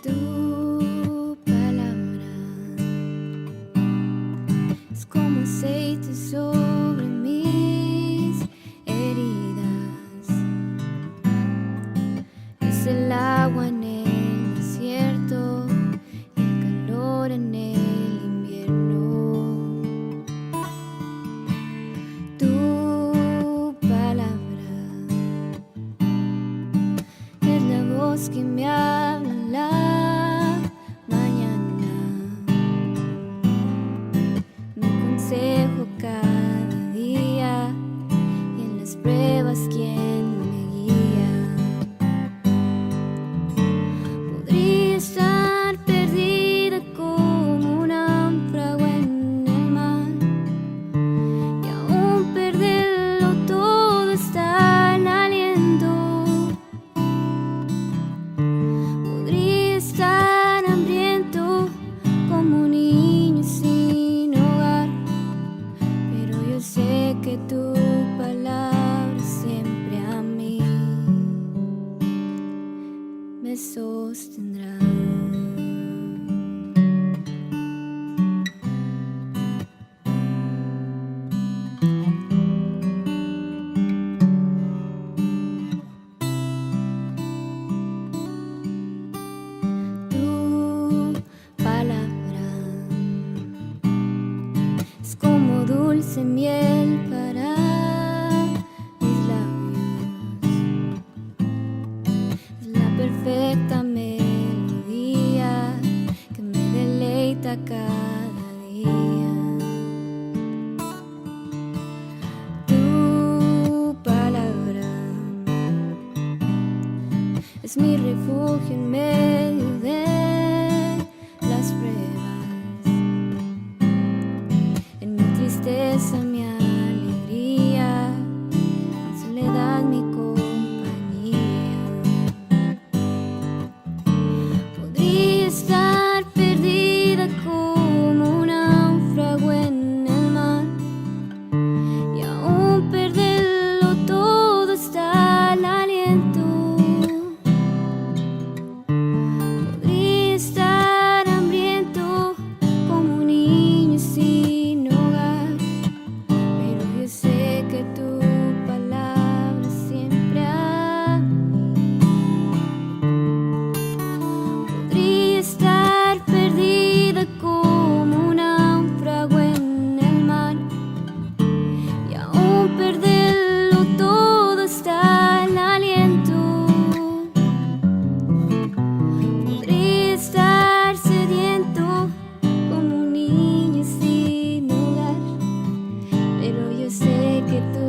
Tu palabra es como aceite sobre mis heridas, es el agua en el desierto y el calor en el invierno. Tu palabra es la voz que me habla en la mañana, mi consejo cada día y en las pruebas quien me guía. Podría estar perdida como un náufrago en el mar y aún perderlo todo está en aliento. Podría estar hambriento como un niño sin hogar, pero yo sé que tu palabra siempre a mí me sostendrá. Tu palabra es como dulce miel para mis labios, es la perfecta melodía que me deleita cada día. Tu palabra es mi refugio en medio de las pruebas, en mi tristeza mi alegría, en soledad mi compañía. Podría estar perdida como un náufrago en el mar y aún perderlo todo está el aliento. Podría estar hambriento como un niño sin hogar, pero yo sé que tu palabra siempre a mí. Podría estar perdida como un náufrago en el mar y aún perderlo todo está el aliento. Podría estar sediento como un niño sin hogar, pero yo sé que tu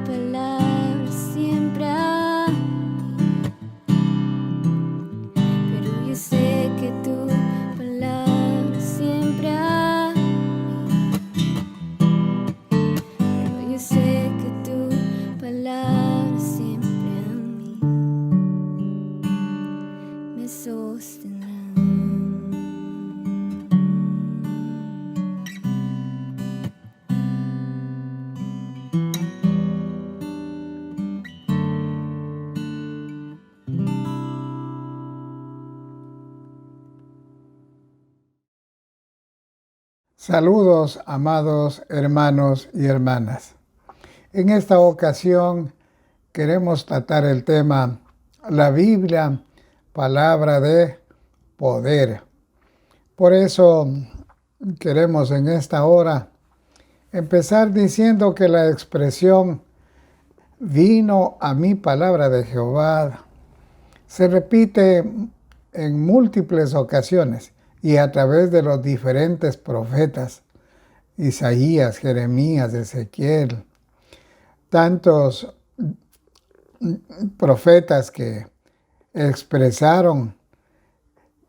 palabra siempre a mí. Pero yo sé que tu palabra siempre a mí. Pero yo sé que tu palabra siempre a mí me sostendrá. Saludos, amados hermanos y hermanas. En esta ocasión queremos tratar el tema la Biblia, palabra de poder. Por eso queremos en esta hora empezar diciendo que la expresión vino a mí palabra de Jehová se repite en múltiples ocasiones y a través de los diferentes profetas, Isaías, Jeremías, Ezequiel, tantos profetas que expresaron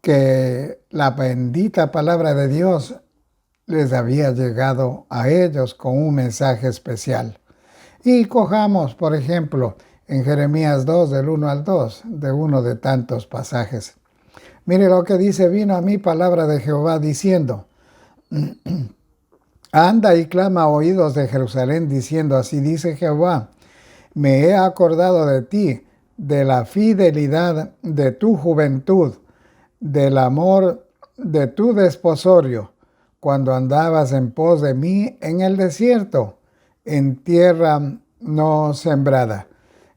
que la bendita palabra de Dios les había llegado a ellos con un mensaje especial. Y cojamos, por ejemplo, en Jeremías 2, del 1 al 2, de uno de tantos pasajes. Mire lo que dice, vino a mí palabra de Jehová diciendo, anda y clama a oídos de Jerusalén diciendo, así dice Jehová, me he acordado de ti, de la fidelidad de tu juventud, del amor de tu desposorio, cuando andabas en pos de mí en el desierto, en tierra no sembrada.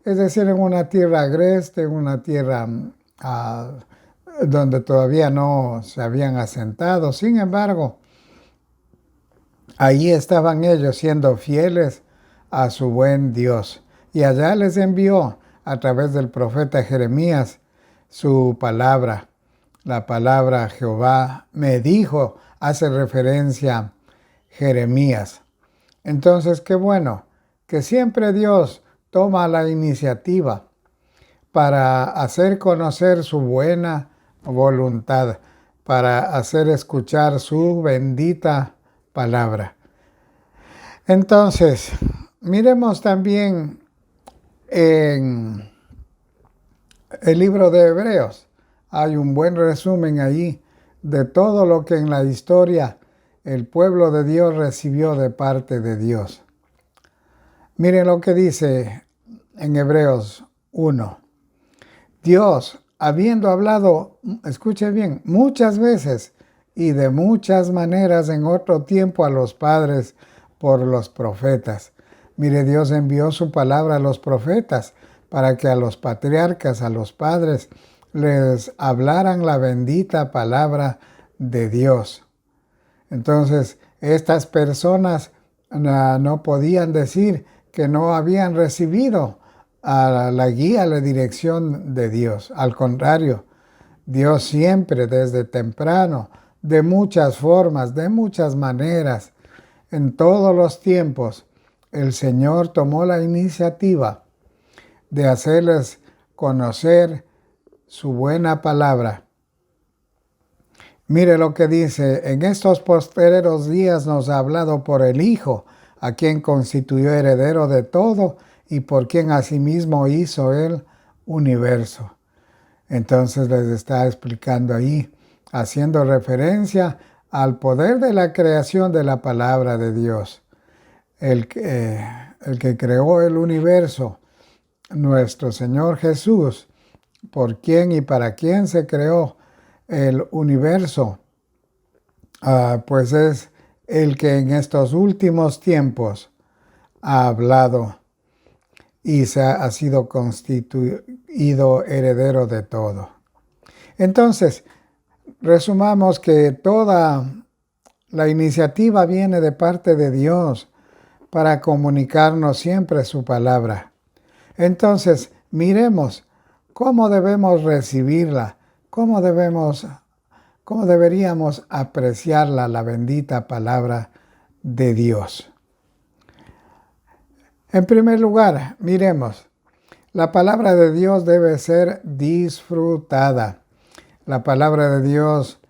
Es decir, en una tierra agreste, en una tierra donde todavía no se habían asentado. Sin embargo, allí estaban ellos siendo fieles a su buen Dios. Y allá les envió a través del profeta Jeremías su palabra. La palabra Jehová me dijo, hace referencia Jeremías. Entonces, qué bueno que siempre Dios toma la iniciativa para hacer conocer su buena voluntad, para hacer escuchar su bendita palabra. Entonces, miremos también en el libro de Hebreos. Hay un buen resumen allí de todo lo que en la historia el pueblo de Dios recibió de parte de Dios. Miren lo que dice en Hebreos 1. Dios, habiendo hablado, escuchen bien, muchas veces y de muchas maneras en otro tiempo a los padres por los profetas. Mire, Dios envió su palabra a los profetas para que a los patriarcas, a los padres, les hablaran la bendita palabra de Dios. Entonces, estas personas no podían decir que no habían recibido a la guía, la dirección de Dios. Al contrario, Dios siempre, desde temprano, de muchas formas, de muchas maneras, en todos los tiempos, el Señor tomó la iniciativa de hacerles conocer su buena palabra. Mire lo que dice, en estos postreros días nos ha hablado por el Hijo, a quien constituyó heredero de todo y por quien asimismo hizo el universo. Entonces les está explicando ahí, haciendo referencia al poder de la creación de la palabra de Dios. El que creó el universo, nuestro Señor Jesús, por quién y para quién se creó el universo, pues es el que en estos últimos tiempos ha hablado y ha sido constituido heredero de todo. Entonces, resumamos que toda la iniciativa viene de parte de Dios para comunicarnos siempre su palabra. Entonces, miremos cómo debemos recibirla, cómo deberíamos apreciarla, la bendita palabra de Dios. En primer lugar, miremos, la palabra de Dios debe ser disfrutada. La palabra de Dios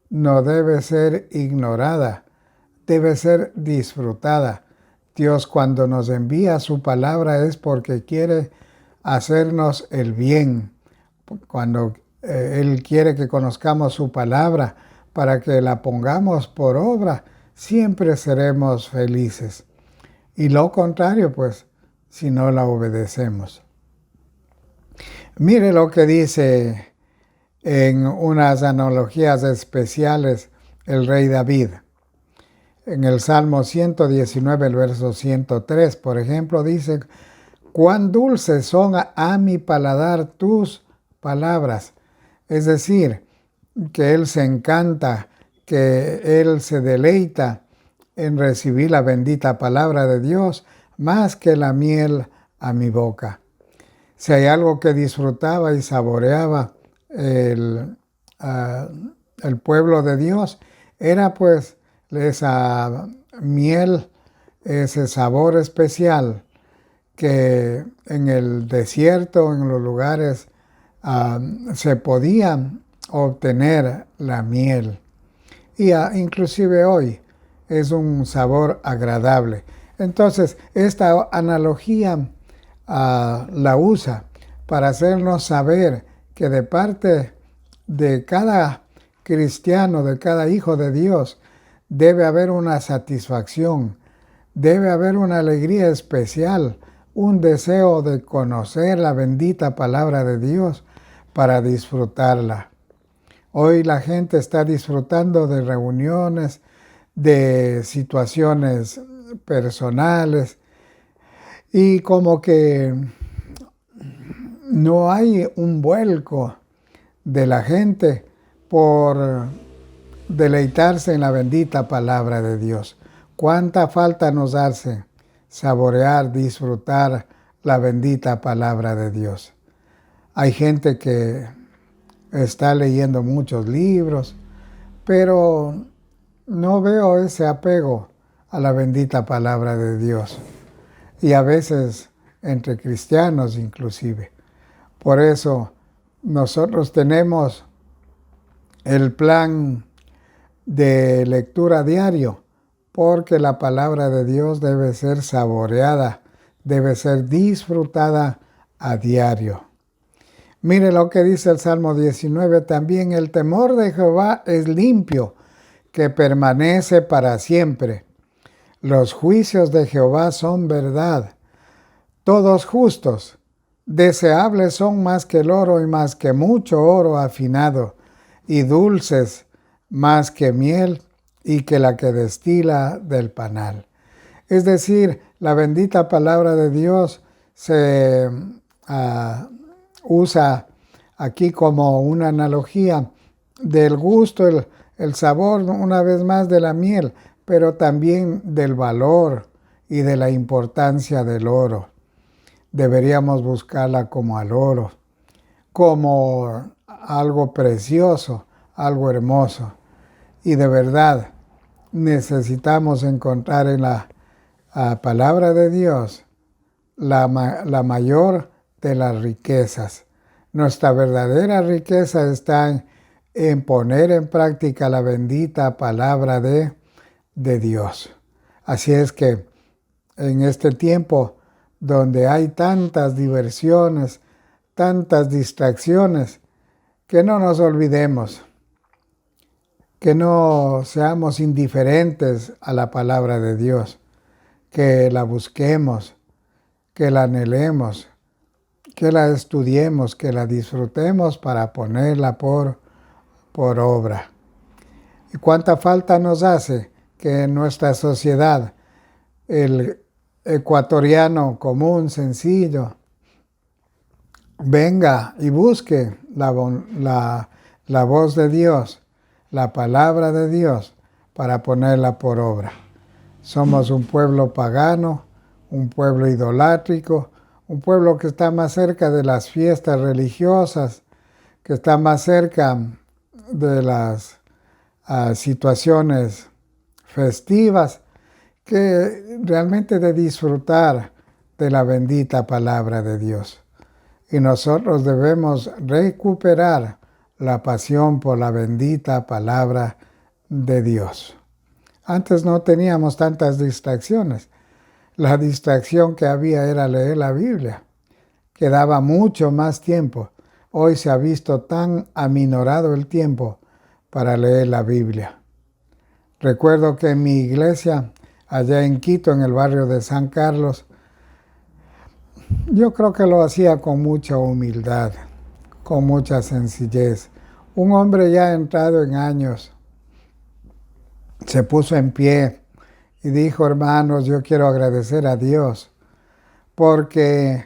no debe ser ignorada, debe ser disfrutada. Dios, cuando nos envía su palabra es porque quiere hacernos el bien. Cuando Él quiere que conozcamos su palabra para que la pongamos por obra, siempre seremos felices. Y lo contrario, pues, si no la obedecemos. Mire lo que dice en unas analogías especiales el rey David. En el Salmo 119, el verso 103, por ejemplo, dice, cuán dulces son a mi paladar tus palabras. Es decir, que Él se encanta, que Él se deleita en recibir la bendita palabra de Dios más que la miel a mi boca. Si hay algo que disfrutaba y saboreaba el pueblo de Dios, era pues esa miel, ese sabor especial que en el desierto, en los lugares, se podía obtener la miel. Y inclusive hoy es un sabor agradable. Entonces, esta analogía la usa para hacernos saber que de parte de cada cristiano, de cada hijo de Dios, debe haber una satisfacción, debe haber una alegría especial, un deseo de conocer la bendita palabra de Dios para disfrutarla. Hoy la gente está disfrutando de reuniones, de situaciones personales y como que no hay un vuelco de la gente por deleitarse en la bendita palabra de Dios. ¿Cuánta falta nos hace saborear, disfrutar la bendita palabra de Dios? Hay gente que está leyendo muchos libros, pero no veo ese apego a la bendita palabra de Dios. Y a veces entre cristianos inclusive. Por eso nosotros tenemos el plan de lectura diario, porque la palabra de Dios debe ser saboreada, debe ser disfrutada a diario. Mire lo que dice el Salmo 19 también: el temor de Jehová es limpio, que permanece para siempre. Los juicios de Jehová son verdad, todos justos. Deseables son más que el oro y más que mucho oro afinado, y dulces más que miel y que la que destila del panal. Es decir, la bendita palabra de Dios se usa aquí como una analogía del gusto, el sabor, una vez más, de la miel, pero también del valor y de la importancia del oro. Deberíamos buscarla como al oro, como algo precioso, algo hermoso. Y de verdad necesitamos encontrar en la palabra de Dios la mayor de las riquezas. Nuestra verdadera riqueza está en poner en práctica la bendita palabra de Dios. Así es que en este tiempo donde hay tantas diversiones, tantas distracciones, que no nos olvidemos, que no seamos indiferentes a la palabra de Dios, que la busquemos, que la anhelemos, que la estudiemos, que la disfrutemos para ponerla por obra. ¿Y cuánta falta nos hace que en nuestra sociedad el ecuatoriano común, sencillo, venga y busque la voz de Dios, la palabra de Dios, para ponerla por obra? Somos un pueblo pagano, un pueblo idolátrico, un pueblo que está más cerca de las fiestas religiosas, que está más cerca de las situaciones festivas, que realmente de disfrutar de la bendita palabra de Dios. Y nosotros debemos recuperar la pasión por la bendita palabra de Dios. Antes no teníamos tantas distracciones. La distracción que había era leer la Biblia, que daba mucho más tiempo. Hoy se ha visto tan aminorado el tiempo para leer la Biblia. Recuerdo que en mi iglesia, allá en Quito, en el barrio de San Carlos, yo creo que lo hacía con mucha humildad, con mucha sencillez. Un hombre ya entrado en años se puso en pie y dijo: hermanos, yo quiero agradecer a Dios porque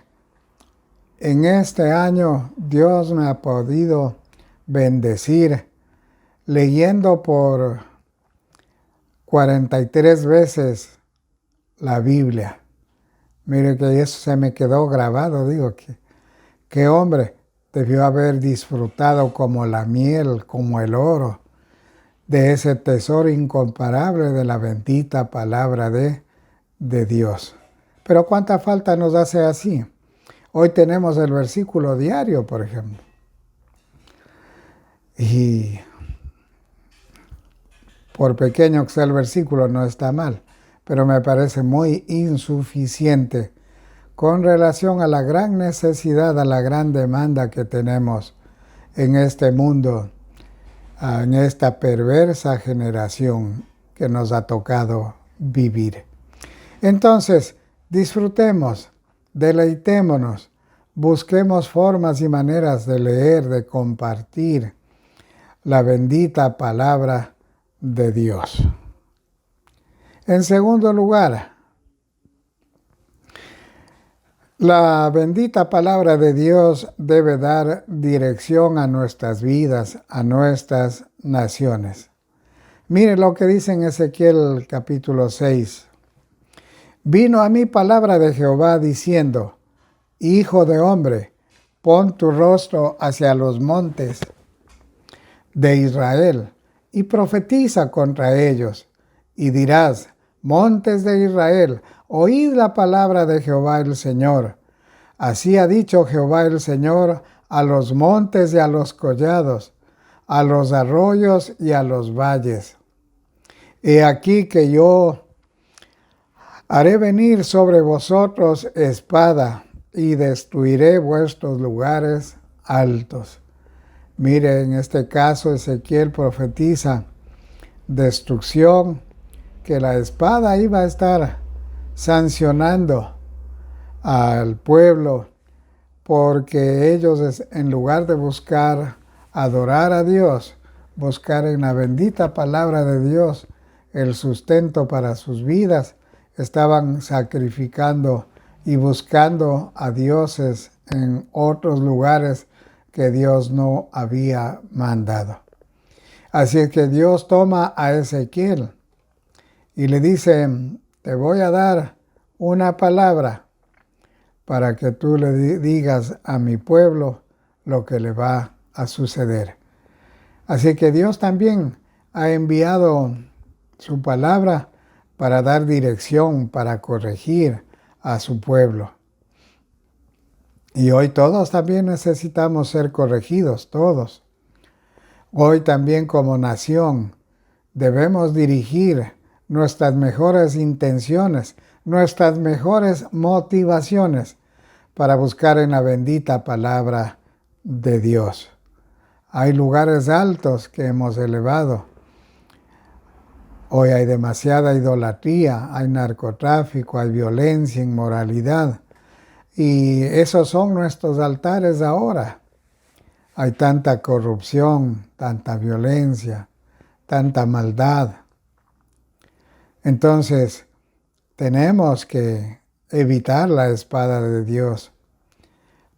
en este año Dios me ha podido bendecir leyendo por 43 veces la Biblia. Mire que eso se me quedó grabado. Digo, que hombre debió haber disfrutado como la miel, como el oro, de ese tesoro incomparable de la bendita palabra de Dios. Pero cuánta falta nos hace así. Hoy tenemos el versículo diario, por ejemplo. Y por pequeño que sea el versículo, no está mal, pero me parece muy insuficiente con relación a la gran necesidad, a la gran demanda que tenemos en este mundo, en esta perversa generación que nos ha tocado vivir. Entonces, disfrutemos, deleitémonos, busquemos formas y maneras de leer, de compartir la bendita palabra de Dios. En segundo lugar, la bendita palabra de Dios debe dar dirección a nuestras vidas, a nuestras naciones. Mire lo que dice en Ezequiel capítulo 6. Vino a mí palabra de Jehová diciendo, Hijo de hombre, pon tu rostro hacia los montes de Israel y profetiza contra ellos, y dirás, montes de Israel, oíd la palabra de Jehová el Señor. Así ha dicho Jehová el Señor a los montes y a los collados, a los arroyos y a los valles. He aquí que yo haré venir sobre vosotros espada y destruiré vuestros lugares altos. Mire, en este caso Ezequiel profetiza destrucción, que la espada iba a estar sancionando al pueblo, porque ellos, en lugar de buscar adorar a Dios, buscar en la bendita palabra de Dios el sustento para sus vidas, estaban sacrificando y buscando a dioses en otros lugares que Dios no había mandado. Así que Dios toma a Ezequiel y le dice, te voy a dar una palabra para que tú le digas a mi pueblo lo que le va a suceder. Así que Dios también ha enviado su palabra para dar dirección, para corregir a su pueblo. Y hoy todos también necesitamos ser corregidos, todos. Hoy también como nación debemos dirigir nuestras mejores intenciones, nuestras mejores motivaciones para buscar en la bendita palabra de Dios. Hay lugares altos que hemos elevado. Hoy hay demasiada idolatría, hay narcotráfico, hay violencia, inmoralidad. Y esos son nuestros altares ahora. Hay tanta corrupción, tanta violencia, tanta maldad. Entonces, tenemos que evitar la espada de Dios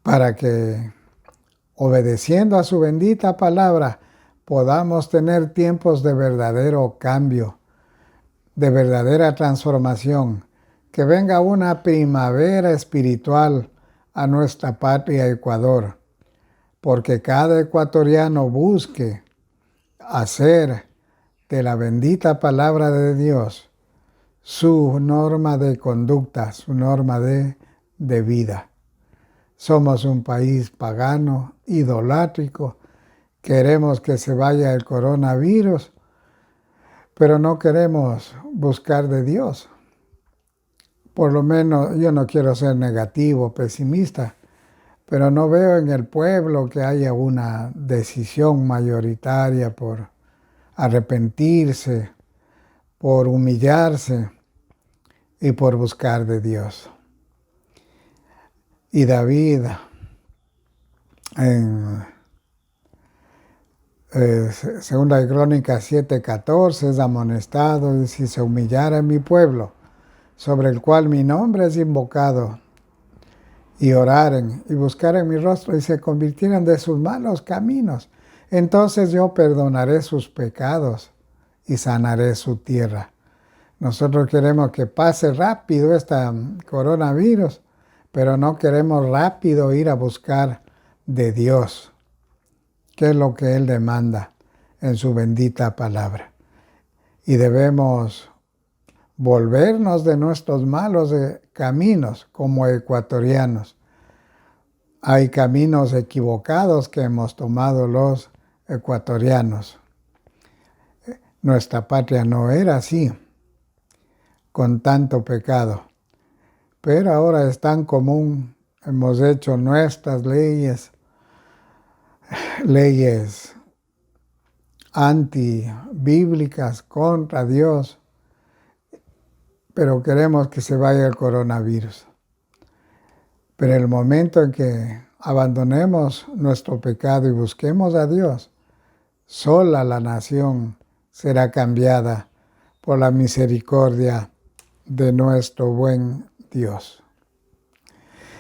para que, obedeciendo a su bendita palabra, podamos tener tiempos de verdadero cambio, de verdadera transformación, que venga una primavera espiritual a nuestra patria Ecuador, porque cada ecuatoriano busque hacer de la bendita palabra de Dios su norma de conducta, su norma de vida. Somos un país pagano, idolátrico, queremos que se vaya el coronavirus, pero no queremos buscar de Dios. Por lo menos yo no quiero ser negativo, pesimista, pero no veo en el pueblo que haya una decisión mayoritaria por arrepentirse, por humillarse y por buscar de Dios. Y David, en Segunda de Crónicas 7:14, es amonestado, y si se humillara mi pueblo, sobre el cual mi nombre es invocado, y oraren y buscaren mi rostro y se convirtieran de sus malos caminos, entonces yo perdonaré sus pecados y sanaré su tierra. Nosotros queremos que pase rápido este coronavirus, pero no queremos rápido ir a buscar de Dios, que es lo que Él demanda en su bendita palabra. Y debemos volvernos de nuestros malos caminos como ecuatorianos. Hay caminos equivocados que hemos tomado los ecuatorianos. Nuestra patria no era así, con tanto pecado. Pero ahora es tan común, hemos hecho nuestras leyes, leyes antibíblicas contra Dios, pero queremos que se vaya el coronavirus. Pero el momento en que abandonemos nuestro pecado y busquemos a Dios, sola la nación será cambiada por la misericordia de nuestro buen Dios.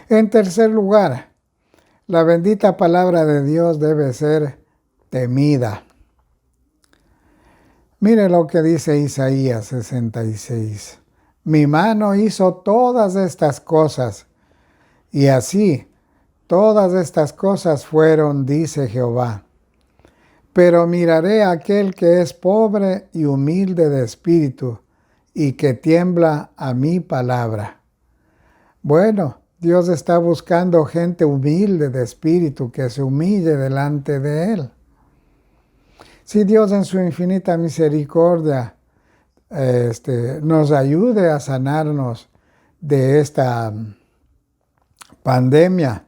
En tercer lugar, la bendita palabra de Dios debe ser temida. Mire lo que dice Isaías 66. Mi mano hizo todas estas cosas, y así todas estas cosas fueron, dice Jehová. Pero miraré a aquel que es pobre y humilde de espíritu, y que tiembla a mi palabra. Bueno, Dios está buscando gente humilde de espíritu que se humille delante de Él. Si Dios en su infinita misericordia nos ayude a sanarnos de esta pandemia,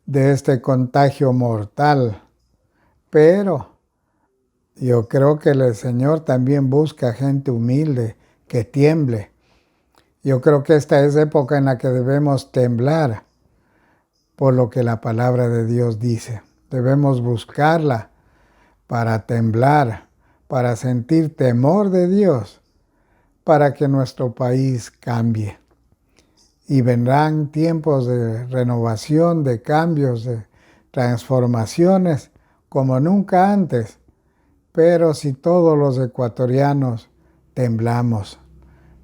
de este contagio mortal, pero yo creo que el Señor también busca gente humilde que tiemble. Yo creo que esta es época en la que debemos temblar por lo que la palabra de Dios dice. Debemos buscarla para temblar, para sentir temor de Dios, para que nuestro país cambie. Y vendrán tiempos de renovación, de cambios, de transformaciones como nunca antes. Pero si todos los ecuatorianos temblamos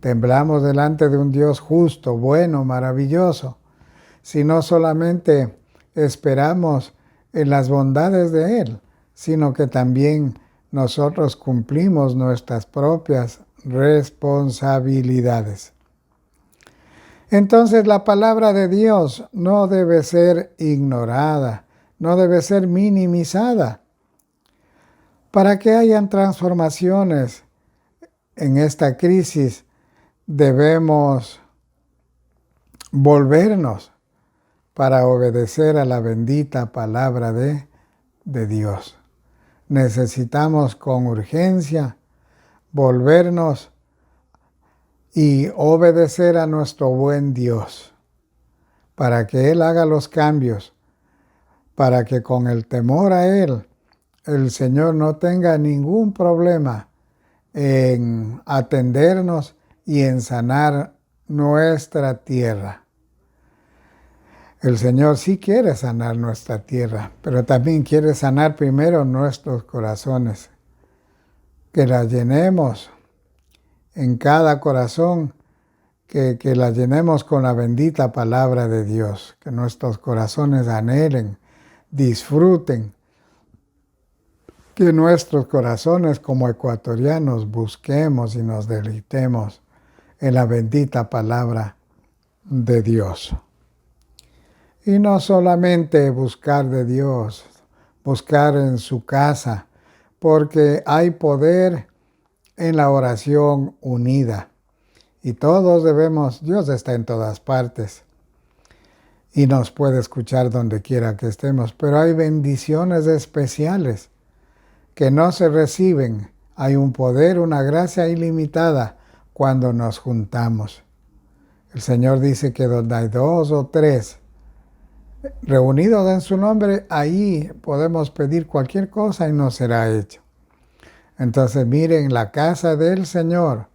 delante de un Dios justo, bueno, maravilloso, si no solamente esperamos en las bondades de Él, sino que también nosotros cumplimos nuestras propias responsabilidades. Entonces la palabra de Dios no debe ser ignorada, no debe ser minimizada. Para que hayan transformaciones en esta crisis, debemos volvernos para obedecer a la bendita palabra de Dios. Necesitamos con urgencia volvernos y obedecer a nuestro buen Dios para que Él haga los cambios, para que con el temor a Él el Señor no tenga ningún problema en atendernos y en sanar nuestra tierra. El Señor sí quiere sanar nuestra tierra, pero también quiere sanar primero nuestros corazones. Que la llenemos en cada corazón, que la llenemos con la bendita palabra de Dios, que nuestros corazones anhelen, disfruten, que nuestros corazones como ecuatorianos busquemos y nos deleitemos en la bendita palabra de Dios. Y no solamente buscar de Dios, buscar en su casa, porque hay poder en la oración unida. Y todos debemos, Dios está en todas partes y nos puede escuchar donde quiera que estemos, pero hay bendiciones especiales que no se reciben. Hay un poder, una gracia ilimitada cuando nos juntamos. El Señor dice que donde hay 2 o 3 reunidos en su nombre, ahí podemos pedir cualquier cosa y nos será hecho. Entonces miren, la casa del Señor,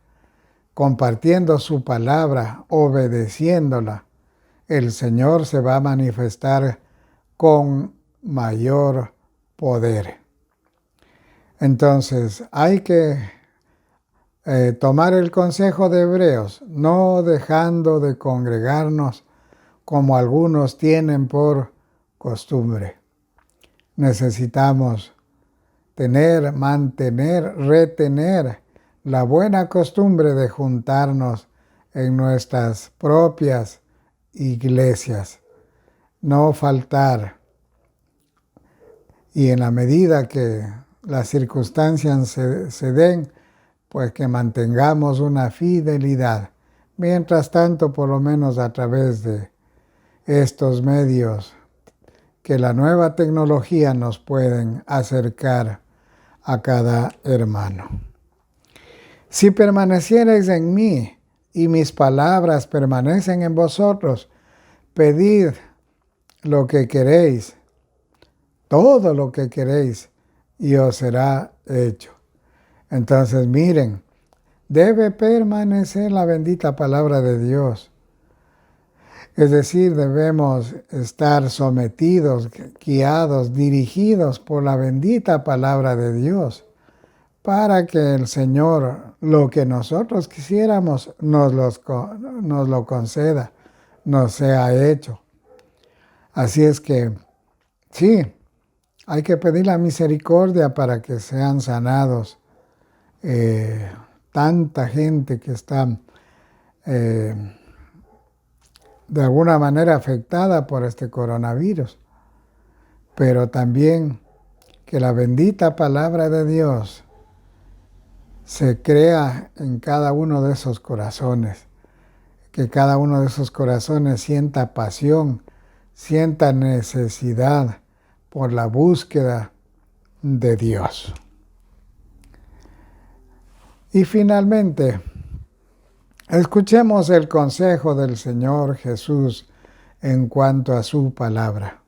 compartiendo su palabra, obedeciéndola, el Señor se va a manifestar con mayor poder. Entonces hay que tomar el consejo de Hebreos, no dejando de congregarnos como algunos tienen por costumbre. Necesitamos mantener, retener la buena costumbre de juntarnos en nuestras propias iglesias, no faltar. Y en la medida que las circunstancias se den, pues que mantengamos una fidelidad. Mientras tanto, por lo menos a través de estos medios que la nueva tecnología nos pueden acercar a cada hermano. Si permaneciereis en mí y mis palabras permanecen en vosotros, pedid lo que queréis, todo lo que queréis, y os será hecho. Entonces miren, debe permanecer la bendita palabra de Dios. Es decir, debemos estar sometidos, guiados, dirigidos por la bendita palabra de Dios, para que el Señor, lo que nosotros quisiéramos, nos lo conceda, nos sea hecho. Así es que, sí, hay que pedir la misericordia para que sean sanados. Tanta gente que está de alguna manera afectada por este coronavirus, pero también que la bendita palabra de Dios se crea en cada uno de esos corazones, que cada uno de esos corazones sienta pasión, sienta necesidad por la búsqueda de Dios. Y finalmente, escuchemos el consejo del Señor Jesús en cuanto a su palabra.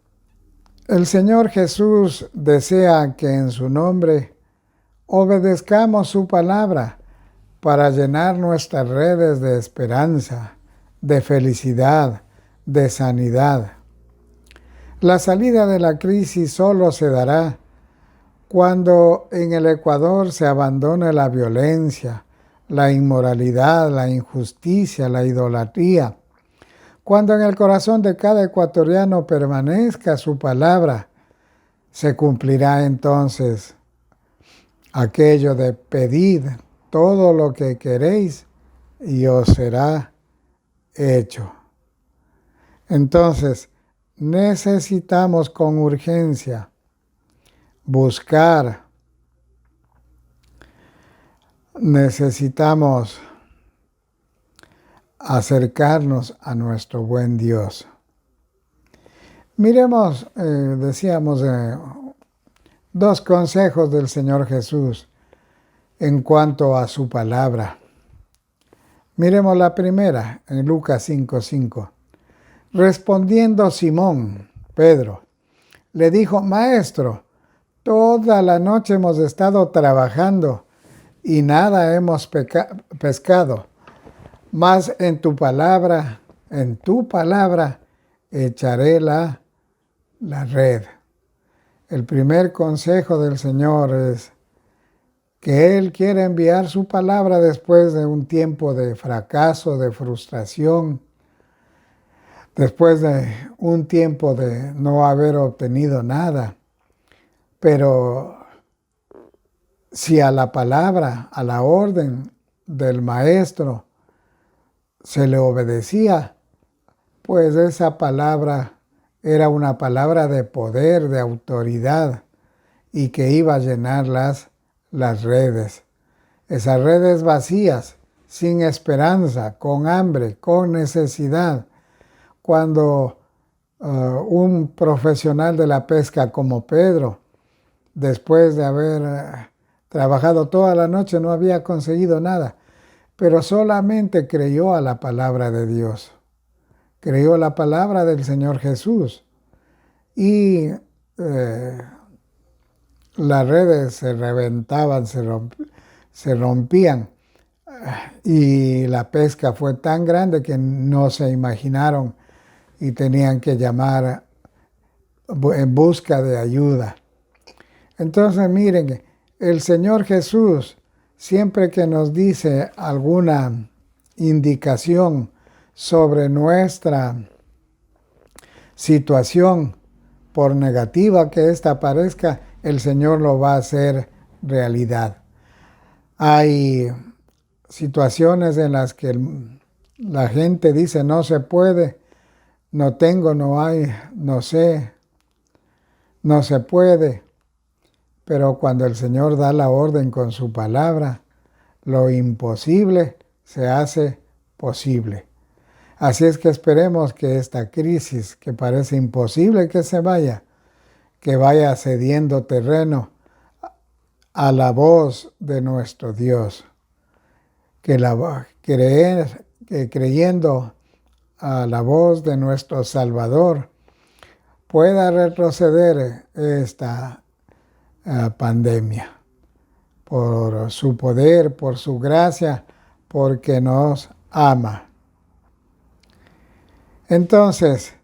El Señor Jesús desea que en su nombre obedezcamos su palabra para llenar nuestras redes de esperanza, de felicidad, de sanidad. La salida de la crisis solo se dará cuando en el Ecuador se abandone la violencia, la inmoralidad, la injusticia, la idolatría. Cuando en el corazón de cada ecuatoriano permanezca su palabra, se cumplirá entonces aquello de pedid todo lo que queréis y os será hecho. Entonces, necesitamos con urgencia buscar, necesitamos acercarnos a nuestro buen Dios. Miremos, decíamos, dos consejos del Señor Jesús en cuanto a su palabra. Miremos la primera en Lucas 5:5. Respondiendo Simón, Pedro, le dijo: Maestro, toda la noche hemos estado trabajando y nada hemos pescado, mas en tu palabra echaré la red. El primer consejo del Señor es que Él quiere enviar su palabra después de un tiempo de fracaso, de frustración, después de un tiempo de no haber obtenido nada. Pero si a la palabra, a la orden del Maestro se le obedecía, pues esa palabra era una palabra de poder, de autoridad, y que iba a llenar las redes. Esas redes vacías, sin esperanza, con hambre, con necesidad. Cuando un profesional de la pesca como Pedro, después de haber trabajado toda la noche, no había conseguido nada, pero solamente creyó a la palabra de Dios. Creyó la palabra del Señor Jesús y las redes se reventaban, se rompían y la pesca fue tan grande que no se imaginaron y tenían que llamar en busca de ayuda. Entonces miren, el Señor Jesús, siempre que nos dice alguna indicación sobre nuestra situación, por negativa que ésta parezca, el Señor lo va a hacer realidad. Hay situaciones en las que la gente dice no se puede, no tengo, no hay, no sé, no se puede. Pero cuando el Señor da la orden con su palabra, lo imposible se hace posible. Así es que esperemos que esta crisis, que parece imposible que se vaya, que vaya cediendo terreno a la voz de nuestro Dios, que creyendo a la voz de nuestro Salvador pueda retroceder esta pandemia por su poder, por su gracia, porque nos ama. Entonces,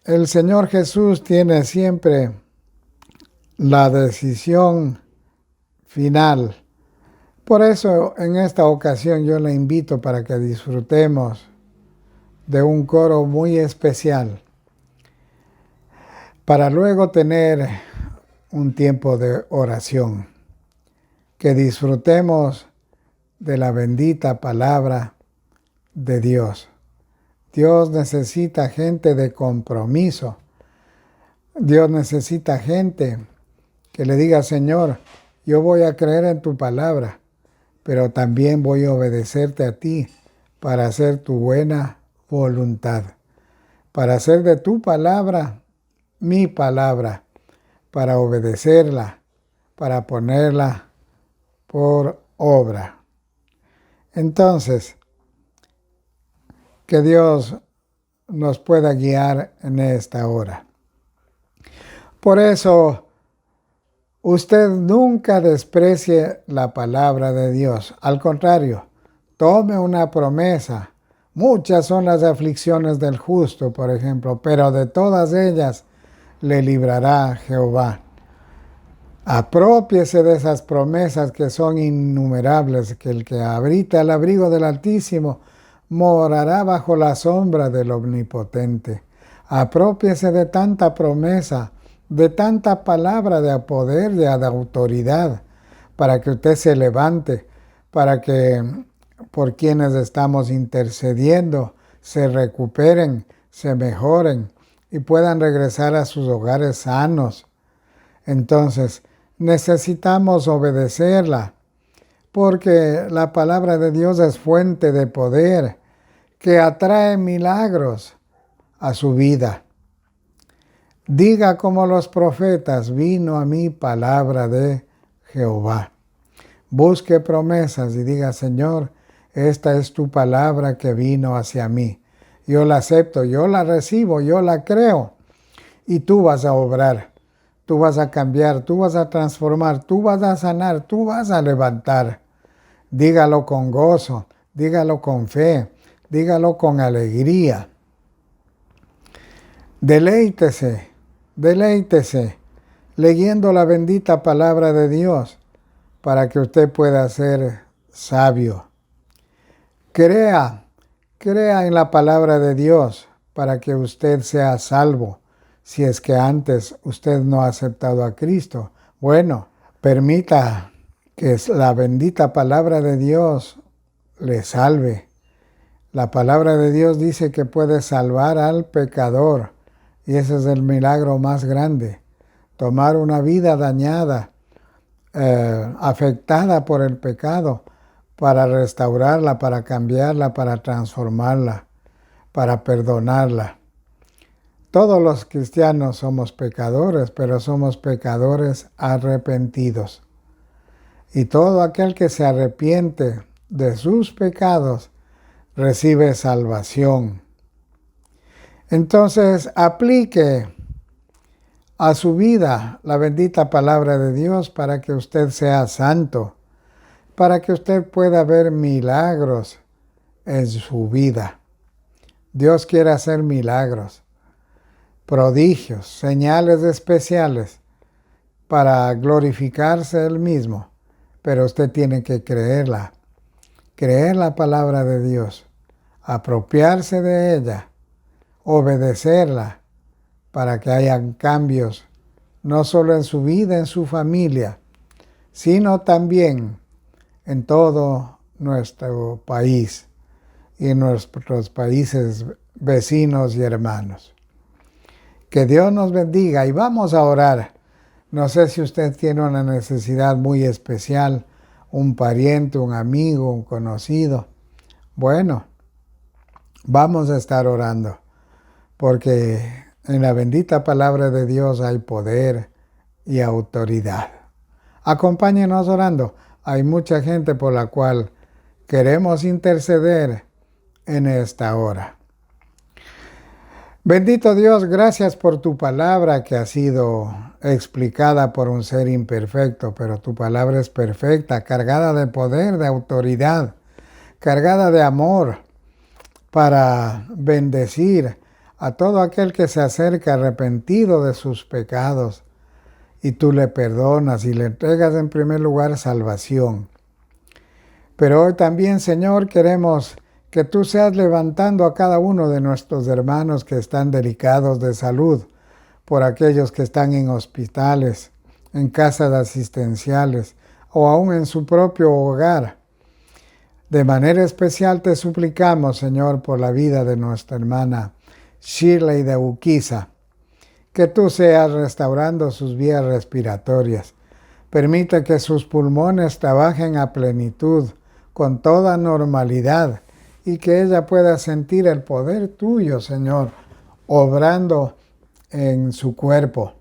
el Señor Jesús tiene siempre la decisión final. Por eso, en esta ocasión yo le invito para que disfrutemos de un coro muy especial, para luego tener un tiempo de oración, que disfrutemos de la bendita palabra de Dios. Dios necesita gente de compromiso. Dios necesita gente que le diga, Señor, yo voy a creer en tu palabra, pero también voy a obedecerte a ti para hacer tu buena voluntad, para hacer de tu palabra mi palabra, para obedecerla, para ponerla por obra. Entonces, que Dios nos pueda guiar en esta hora. Por eso, usted nunca desprecie la palabra de Dios. Al contrario, tome una promesa. Muchas son las aflicciones del justo, por ejemplo, pero de todas ellas le librará Jehová. Aprópiese de esas promesas que son innumerables, que el que habita el abrigo del Altísimo morará bajo la sombra del Omnipotente. Aprópiese de tanta promesa, de tanta palabra de poder, de autoridad, para que usted se levante, para que por quienes estamos intercediendo se recuperen, se mejoren y puedan regresar a sus hogares sanos. Entonces, necesitamos obedecerla, porque la palabra de Dios es fuente de poder que atrae milagros a su vida. Diga como los profetas, vino a mí palabra de Jehová. Busque promesas y diga, Señor, esta es tu palabra que vino hacia mí. Yo la acepto, yo la recibo, yo la creo. Y tú vas a obrar, tú vas a cambiar, tú vas a transformar, tú vas a sanar, tú vas a levantar. Dígalo con gozo, dígalo con fe, dígalo con alegría. Deleítese, deleítese leyendo la bendita palabra de Dios para que usted pueda ser sabio. Crea en la palabra de Dios para que usted sea salvo. Si es que antes usted no ha aceptado a Cristo, bueno, permita que la bendita palabra de Dios le salve. La palabra de Dios dice que puede salvar al pecador y ese es el milagro más grande. Tomar una vida dañada, afectada por el pecado, para restaurarla, para cambiarla, para transformarla, para perdonarla. Todos los cristianos somos pecadores, pero somos pecadores arrepentidos. Y todo aquel que se arrepiente de sus pecados recibe salvación. Entonces, aplique a su vida la bendita palabra de Dios para que usted sea santo, para que usted pueda ver milagros en su vida. Dios quiere hacer milagros, prodigios, señales especiales para glorificarse Él mismo, pero usted tiene que creerla, creer la palabra de Dios, apropiarse de ella, obedecerla, para que hayan cambios, no solo en su vida, en su familia, sino también en todo nuestro país y en nuestros países vecinos y hermanos. Que Dios nos bendiga y vamos a orar. No sé si usted tiene una necesidad muy especial, un pariente, un amigo, un conocido. Bueno, vamos a estar orando porque En la bendita palabra de Dios hay poder y autoridad. Acompáñenos orando. Hay mucha gente por la cual queremos interceder en esta hora. Bendito Dios, gracias por tu palabra que ha sido explicada por un ser imperfecto, pero tu palabra es perfecta, cargada de poder, de autoridad, cargada de amor para bendecir a todo aquel que se acerca arrepentido de sus pecados y tú le perdonas y le entregas en primer lugar salvación. Pero hoy también, Señor, queremos que tú seas levantando a cada uno de nuestros hermanos que están delicados de salud, por aquellos que están en hospitales, en casas asistenciales o aún en su propio hogar. De manera especial te suplicamos, Señor, por la vida de nuestra hermana Shirley de Uquiza, que tú seas restaurando sus vías respiratorias. Permite que sus pulmones trabajen a plenitud, con toda normalidad, y que ella pueda sentir el poder tuyo, Señor, obrando en su cuerpo.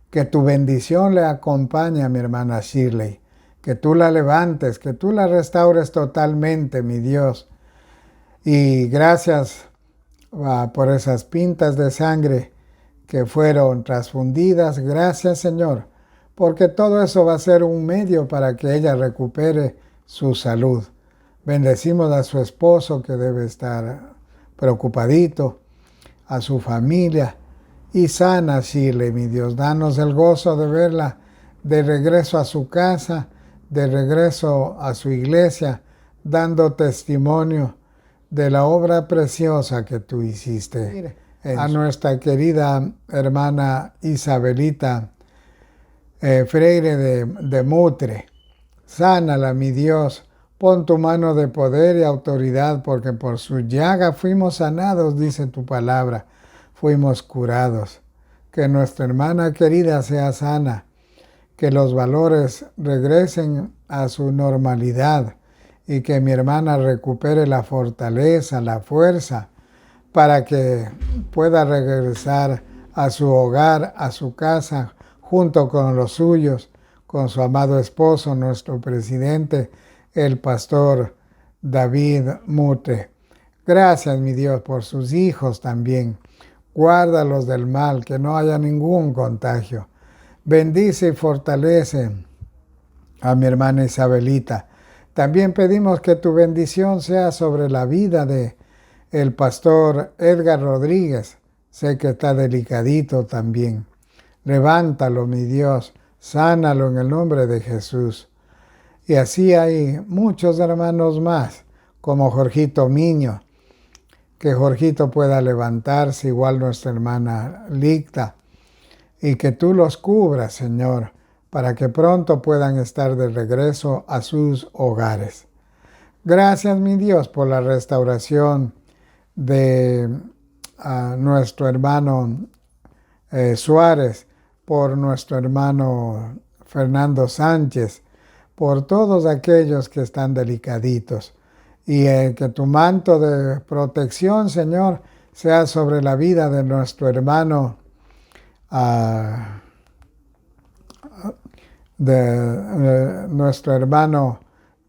Que tu bendición le acompañe a mi hermana Shirley, que tú la levantes, que tú la restaures totalmente, mi Dios. Y gracias por esas pintas de sangre que fueron transfundidas. Gracias, Señor, porque todo eso va a ser un medio para que ella recupere su salud. Bendecimos a su esposo que debe estar preocupadito, a su familia, y sana Shirley, mi Dios. Danos el gozo de verla de regreso a su casa, de regreso a su iglesia, dando testimonio de la obra preciosa que tú hiciste. A nuestra querida hermana Isabelita Freire de Mutre, sánala, mi Dios. Pon tu mano de poder y autoridad, porque por su llaga fuimos sanados, dice tu palabra, fuimos curados. Que nuestra hermana querida sea sana, que los valores regresen a su normalidad y que mi hermana recupere la fortaleza, la fuerza, para que pueda regresar a su hogar, a su casa, junto con los suyos, con su amado esposo, nuestro presidente, el pastor David Mutre. Gracias, mi Dios, por sus hijos también. Guárdalos del mal, que no haya ningún contagio. Bendice y fortalece a mi hermana Isabelita. También pedimos que tu bendición sea sobre la vida de el pastor Edgar Rodríguez. Sé que está delicadito también. Levántalo, mi Dios. Sánalo en el nombre de Jesús. Y así hay muchos hermanos más, como Jorgito Miño, que Jorgito pueda levantarse, igual nuestra hermana Licta, y que tú los cubras, Señor, para que pronto puedan estar de regreso a sus hogares. Gracias, mi Dios, por la restauración de nuestro hermano Suárez, por nuestro hermano Fernando Sánchez, por todos aquellos que están delicaditos. Y que tu manto de protección, Señor, sea sobre la vida de nuestro hermano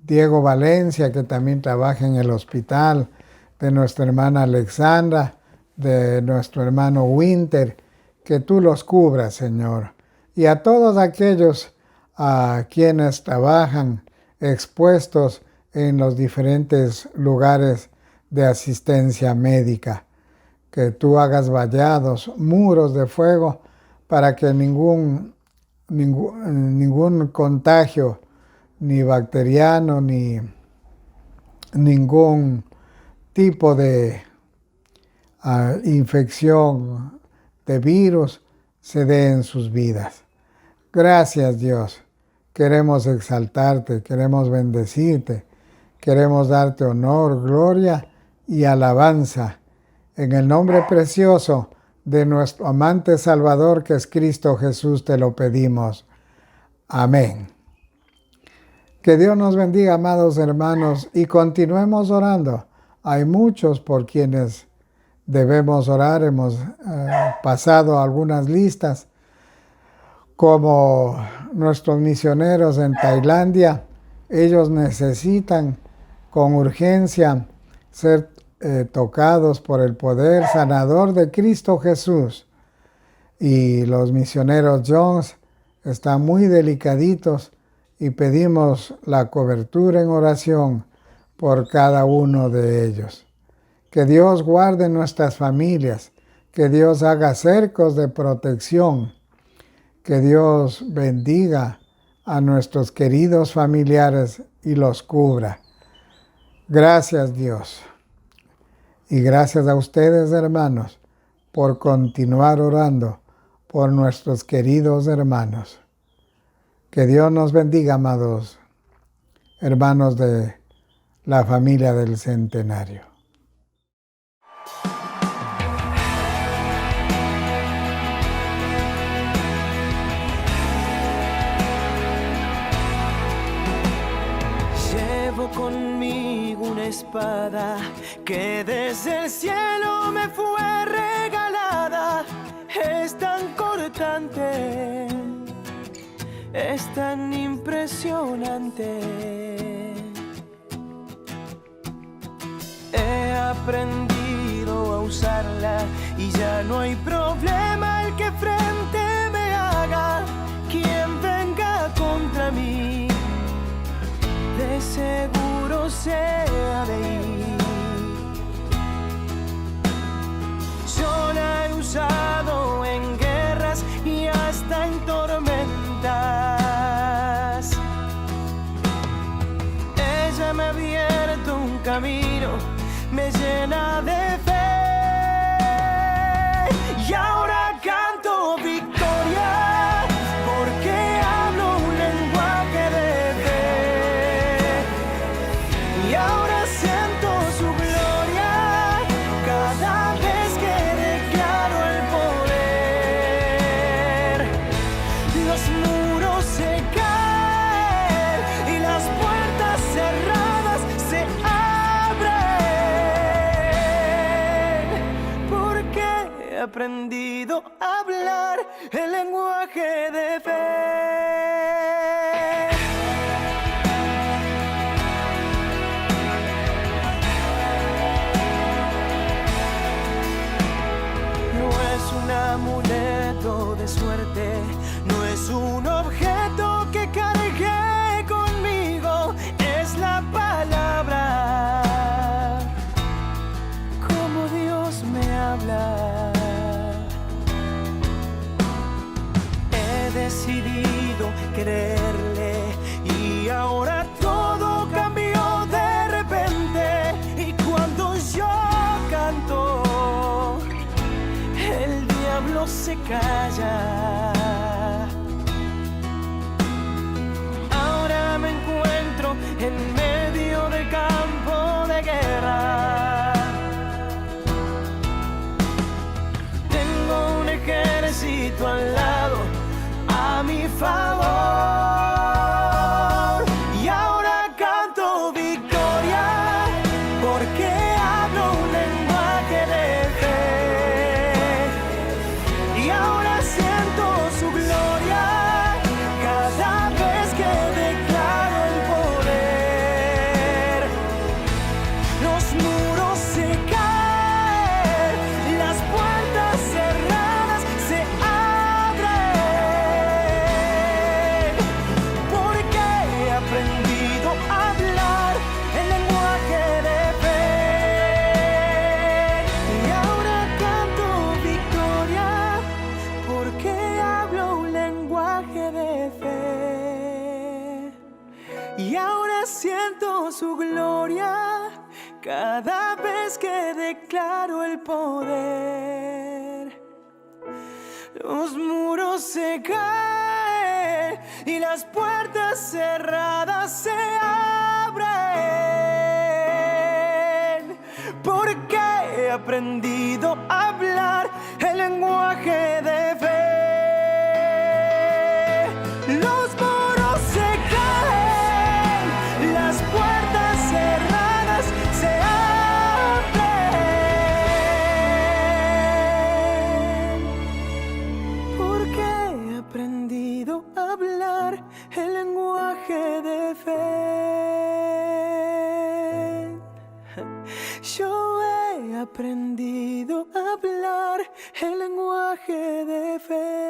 Diego Valencia, que también trabaja en el hospital, de nuestra hermana Alexandra, de nuestro hermano Winter, que tú los cubras, Señor. Y a todos aquellos a quienes trabajan expuestos en los diferentes lugares de asistencia médica, que tú hagas vallados, muros de fuego, para que ningún contagio, ni bacteriano, ni ningún tipo de infección de virus se dé en sus vidas. Gracias, Dios. Queremos exaltarte, queremos bendecirte, queremos darte honor, gloria y alabanza en el nombre precioso de nuestro amante Salvador, que es Cristo Jesús, te lo pedimos. Amén. Que Dios nos bendiga, amados hermanos, y continuemos orando. Hay muchos por quienes debemos orar. Hemos pasado algunas listas, como nuestros misioneros en Tailandia. Ellos necesitan con urgencia ser tocados por el poder sanador de Cristo Jesús. Y los misioneros Jones están muy delicaditos y pedimos la cobertura en oración por cada uno de ellos. Que Dios guarde nuestras familias, que Dios haga cercos de protección, que Dios bendiga a nuestros queridos familiares y los cubra. Gracias, Dios. Y gracias a ustedes, hermanos, por continuar orando por nuestros queridos hermanos. Que Dios nos bendiga, amados hermanos de la familia del Centenario. Llevo conmigo una espada que desde el cielo me fue regalada. Es tan cortante, es tan impresionante. He aprendido a usarla y ya no hay problema el que frente me haga. Quien venga contra mí, de seguro se ha de ir. Yo la he usado en guerras y hasta en tormentas. Ella me ha abierto un camino, me llena de fe. Y ahora canto victoria, porque hablo un lenguaje de fe. Y ahora siento su gloria cada vez que declaro el poder. Los muros se caen y las puertas cerradas se abren, porque he aprendido a hablar el lenguaje de fe. No es un amuleto de suerte, no es un objeto que cargué conmigo, es la palabra, como Dios me habla. He decidido creerle y ahora todo cambió de repente. Y cuando yo canto, el diablo se calla. Ahora me encuentro en medio del campo de guerra. Tengo un ejército al lado, a mi favor. Y ahora canto victoria, porque hablo un lenguaje de fe. Y ahora siento su gloria cada vez que declaro el poder. Los muros se caen, las puertas cerradas se abren, porque he aprendido a hablar el lenguaje de fe. Y ahora canto victoria, porque hablo un lenguaje de fe. Y ahora siento su gloria cada vez que declaro el poder. Los muros se caen y las puertas cerradas se abren, porque he aprendido a hablar el lenguaje de fe. Los muros se caen, las puertas cerradas se abren, hablar el lenguaje de fe. Yo he aprendido a hablar el lenguaje de fe.